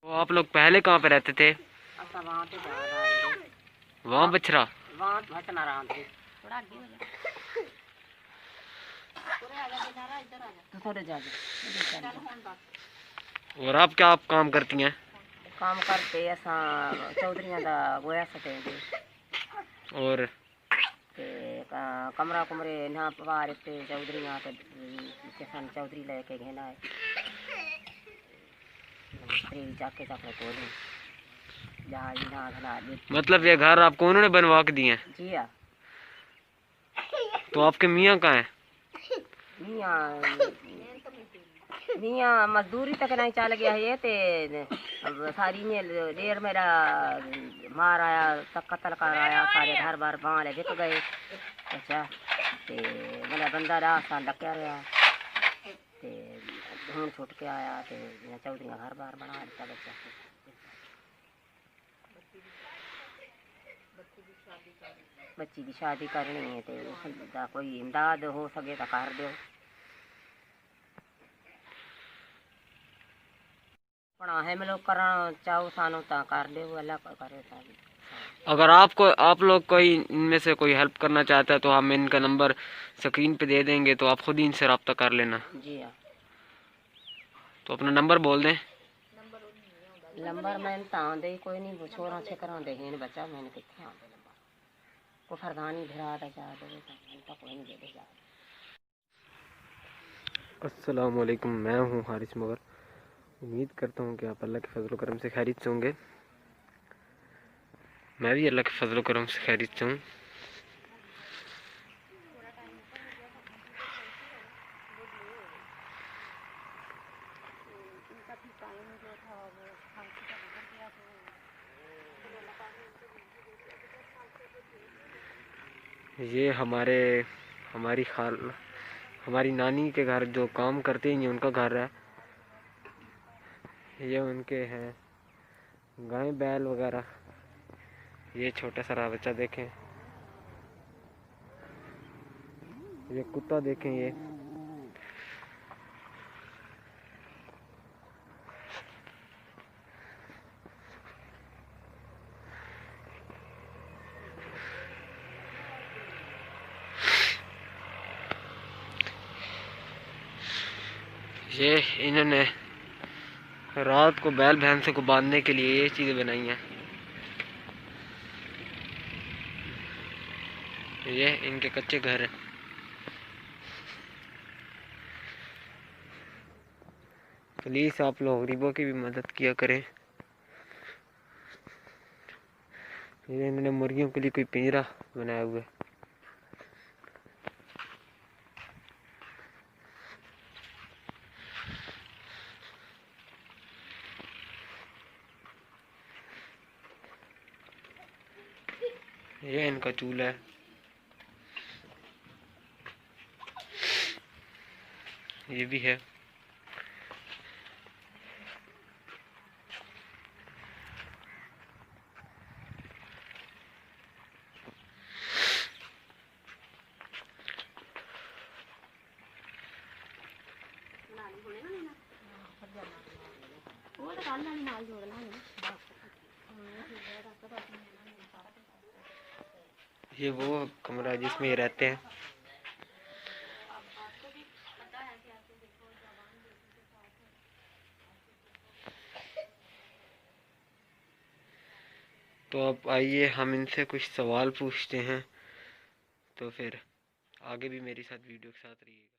तो आप लोग पहले कहाँ पे रहते थे? असा वहाँ पे जा रहा है वहाँ बछरा। वहाँ भटना रहा थे तो थोड़े जा और आप क्या आप काम करती हैं? काम करते असा चौधरिया का गोया सटेंगे और ते कमरा कुमरे ना पवार ते चौधरिया ते किसान चौधरी लेके घेना है प्रेरी जाके जाके कोने जहाँ ना घना मतलब ये घर आपको उन्होंने बनवा के दिए हैं? जी हाँ। तो आपके मियाँ कहाँ हैं? मियाँ मियाँ मजदूरी तक नहीं चल गया है ते सारी ने डेर मेरा मार आया तक कत्ल कर आया सारे घर बार बाल बिक गए। अच्छा ते मेरा बंदा रहा साल लग्या रहा ते ढूंढ छुट के आया ते चौधरी घर बार बना दिता बच्चा बच्ची की शादी करनी है तो उसका कोई इमदाद हो सके तो कर दो। है मैं लोग करना चाहो सानो ता कर दे वो अल्लाह करे सारी। अगर आपको आप लोग कोई इनमें से कोई हेल्प करना चाहता है तो हम इनका नंबर स्क्रीन पे दे देंगे, तो आप खुद ही इनसे रब्ता कर लेना। जी हाँ। तो अपना नंबर बोल दें। नंबर मैंने तां दे कोई नहीं वो छोरा से करा दे हैं बच्चा मैंने कितना आते नंबर को फरदानी भिरा दा जा दे तो कोई नहीं दे जा। अस्सलाम वालेकुम, मैं हूँ हारिस मगर। उम्मीद करता हूँ कि आप अल्लाह के फजल करम से खैरियत से होंगे। मैं भी अल्लाह के फजल करम से खैरियत से हूँ। ये हमारी नानी के घर जो काम करते हैं उनका घर है। ये उनके हैं गाय बैल वगैरह। ये छोटा सा बच्चा देखें, ये कुत्ता देखें, ये इन्होंने रात को बैल भैंसों को बांधने के लिए ये चीज़ें बनाई हैं। ये इनके कच्चे घर हैं। प्लीज़ आप लोग गरीबों की भी मदद किया करें। ये इन्होंने मुर्गियों के लिए कोई पिंजरा बनाया हुआ है। ये इनका चूल्हा है। ये भी है। ये वो कमरा जिसमें ये रहते हैं। तो अब आइए हम इनसे कुछ सवाल पूछते हैं, तो फिर आगे भी मेरे साथ वीडियो के साथ रहिएगा।